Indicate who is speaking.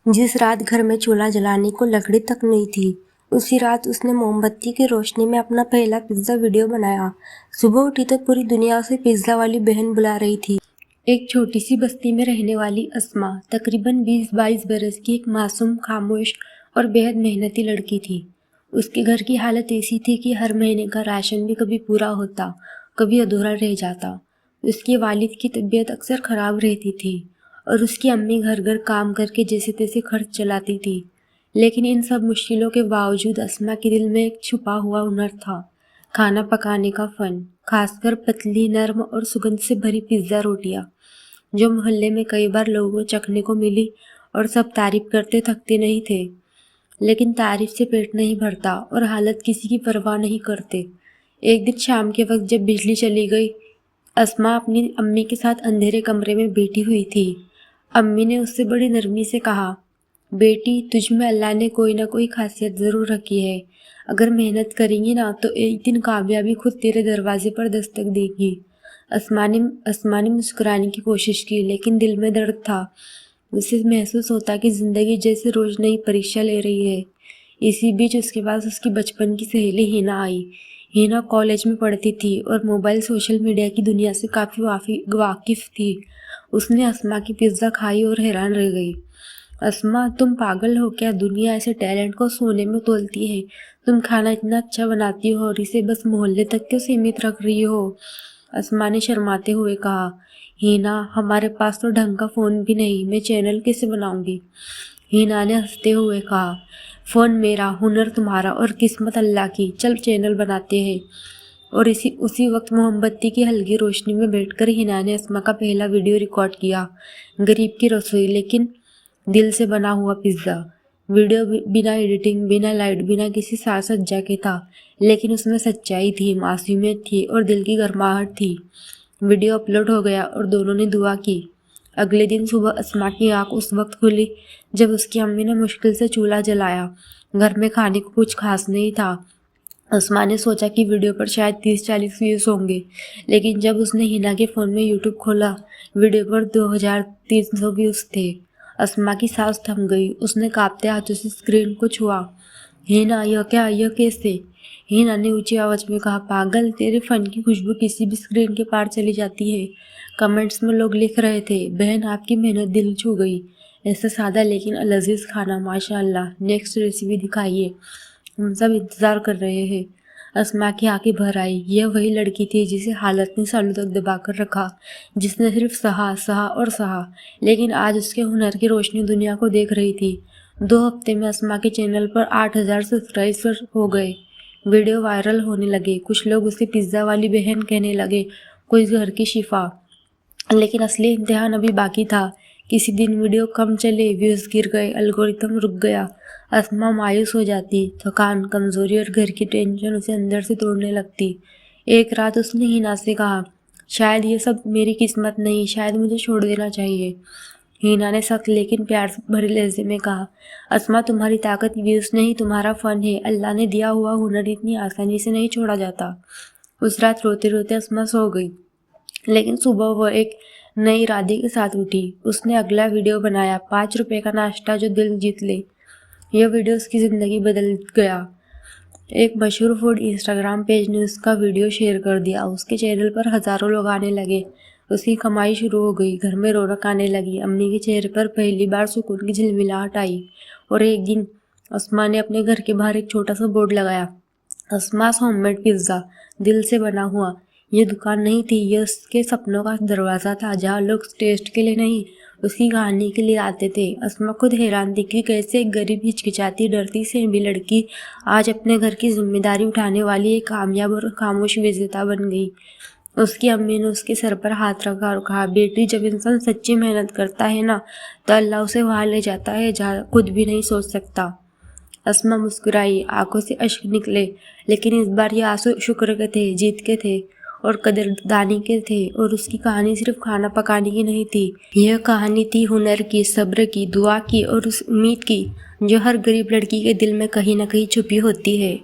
Speaker 1: जिस रात घर में चूल्हा जलाने को लकड़ी तक नहीं थी, उसी रात उसने मोमबत्ती की रोशनी में अपना पहला पिज्ज़ा वीडियो बनाया। सुबह उठी तो पूरी दुनिया उसे पिज्ज़ा वाली बहन बुला रही थी। एक छोटी सी बस्ती में रहने वाली अस्मा तकरीबन 20-22 बरस की एक मासूम, खामोश और बेहद मेहनती लड़की थी। उसके घर की हालत ऐसी थी कि हर महीने का राशन भी कभी पूरा होता, कभी अधूरा रह जाता। उसके वालिद की तबीयत अक्सर खराब रहती थी और उसकी अम्मी घर घर काम करके जैसे तैसे खर्च चलाती थी। लेकिन इन सब मुश्किलों के बावजूद अस्मा के दिल में एक छुपा हुआ हुनर था, खाना पकाने का फन, खासकर पतली, नर्म और सुगंध से भरी पिज्ज़ा रोटियां, जो मोहल्ले में कई बार लोगों को चखने को मिली और सब तारीफ करते थकते नहीं थे। लेकिन तारीफ से पेट नहीं भरता और हालत किसी की परवाह नहीं करते। एक दिन शाम के वक्त जब बिजली चली गई, अस्मा अपनी अम्मी के साथ अंधेरे कमरे में बैठी हुई थी। अम्मी ने उससे बड़ी नरमी से कहा, बेटी, तुझ में अल्लाह ने कोई ना कोई खासियत ज़रूर रखी है। अगर मेहनत करेंगी ना तो एक दिन कामयाबी खुद तेरे दरवाजे पर दस्तक देगी। अस्मा ने मुस्कुराने की कोशिश की, लेकिन दिल में दर्द था। उसे महसूस होता कि ज़िंदगी जैसे रोज़ नई परीक्षा ले रही है। इसी बीच उसके पास उसकी बचपन की सहेली हिना आई। हिना कॉलेज में पढ़ती थी और मोबाइल सोशल मीडिया की दुनिया से काफ़ी वाकिफ़ थी। उसने अस्मा की पिज़्ज़ा खाई और हैरान रह गई। अस्मा, तुम पागल हो क्या? दुनिया ऐसे टैलेंट को सोने में तोलती है। तुम खाना इतना अच्छा बनाती हो और इसे बस मोहल्ले तक क्यों सीमित रख रही हो? अस्मा ने शर्माते हुए कहा, हिना, हमारे पास तो ढंग का फ़ोन भी नहीं, मैं चैनल कैसे बनाऊंगी? हिना ने हंसते हुए कहा, फ़ोन मेरा, हुनर तुम्हारा और किस्मत अल्लाह की। चल चैनल बनाते हैं। और उसी वक्त मोमबत्ती की हल्की रोशनी में बैठकर हिना ने अस्मा का पहला वीडियो रिकॉर्ड किया। गरीब की रसोई, लेकिन दिल से बना हुआ पिज़्ज़ा। वीडियो बिना एडिटिंग, बिना लाइट, बिना किसी साज सज्जा के था, लेकिन उसमें सच्चाई थी, मासूमियत थी और दिल की गर्माहट थी। वीडियो अपलोड हो गया और दोनों ने दुआ की। अगले दिन सुबह अस्मा की आँख उस वक्त खुली जब उसकी अम्मी ने मुश्किल से चूल्हा जलाया। घर में खाने को कुछ खास नहीं था। अस्मा ने सोचा कि वीडियो पर शायद 30-40 व्यूज़ होंगे, लेकिन जब उसने हिना के फ़ोन में यूट्यूब खोला, वीडियो पर 2300 व्यूज़ थे। अस्मा की सांस थम गई। उसने कांपते हाथों से स्क्रीन को छुआ। हिना, यह क्या? यह कैसे? हिना ने ऊंची आवाज़ में कहा, पागल, तेरे फन की खुशबू किसी भी स्क्रीन के पार चली जाती है। कमेंट्स में लोग लिख रहे थे, बहन, आपकी मेहनत दिल छू गई। ऐसा सादा लेकिन लजीज खाना, माशाअल्लाह, नेक्स्ट रेसिपी दिखाइए, हम सब इंतज़ार कर रहे हैं। अस्मा की आंखें भर आई। यह वही लड़की थी जिसे हालत ने सालों तक दबा कर रखा, जिसने सिर्फ सहा और सहा, लेकिन आज उसके हुनर की रोशनी दुनिया को देख रही थी। 2 हफ्ते में अस्मा के चैनल पर 8000 सब्सक्राइबर हो गए। वीडियो वायरल होने लगे। कुछ लोग उसे पिज़्ज़ा वाली बहन कहने लगे, कोई घर की शिफा। लेकिन असली इम्तिहान अभी बाकी था। किसी दिन वीडियो कम चले, व्यूज़ गिर गए, एल्गोरिथम रुक गया। अस्मा मायूस हो जाती। थकान, कमज़ोरी और घर की टेंशन उसे अंदर से तोड़ने लगती। एक रात उसने हिना से कहा, शायद ये सब मेरी किस्मत नहीं, शायद मुझे छोड़ देना चाहिए। हिना ने सख्त लेकिन प्यार भरे लहजे में कहा, अस्मा, तुम्हारी ताकत व्यूज़ नहीं, तुम्हारा फ़न है। अल्लाह ने दिया हुआ हुनर इतनी आसानी से नहीं छोड़ा जाता। उस रात रोते रोते अस्मा सो गई, लेकिन सुबह वह एक नए इरादे के साथ उठी। उसने अगला वीडियो बनाया, 5 रुपए का नाश्ता जो दिल जीत ले। यह वीडियो उसकी ज़िंदगी बदल गया। एक मशहूर फूड इंस्टाग्राम पेज ने उसका वीडियो शेयर कर दिया। उसके चैनल पर हज़ारों लोग आने लगे। उसकी कमाई शुरू हो गई। घर में रौनक आने लगी। अम्मी के चेहरे पर पहली बार सुकून की झिलमिलाहट आई। और एक दिन अस्मा ने अपने घर के बाहर एक छोटा सा बोर्ड लगाया, अस्मास होममेड पिज़्ज़ा, दिल से बना हुआ। ये दुकान नहीं थी, ये उसके सपनों का दरवाज़ा था, जहाँ लोग टेस्ट के लिए नहीं, उसकी कहानी के लिए आते थे। अस्मा खुद हैरान थी कि कैसे एक गरीब, हिचकिचाती, डरती से भी लड़की आज अपने घर की जिम्मेदारी उठाने वाली एक कामयाब और खामोश विजेता बन गई। उसकी अम्मी ने उसके सर पर हाथ रखा और कहा, बेटी, जब इंसान सच्ची मेहनत करता है ना, तो अल्लाह उसे वहाँ ले जाता है जहाँ खुद भी नहीं सोच सकता। अस्मा मुस्कुराई, आंखों से अश्क निकले, लेकिन इस बार ये आंसू शुक्र के थे, जीत के थे और कदरदानी के थे। और उसकी कहानी सिर्फ खाना पकाने की नहीं थी। यह कहानी थी हुनर की, सब्र की, दुआ की और उस उम्मीद की जो हर गरीब लड़की के दिल में कहीं ना कहीं छुपी होती है।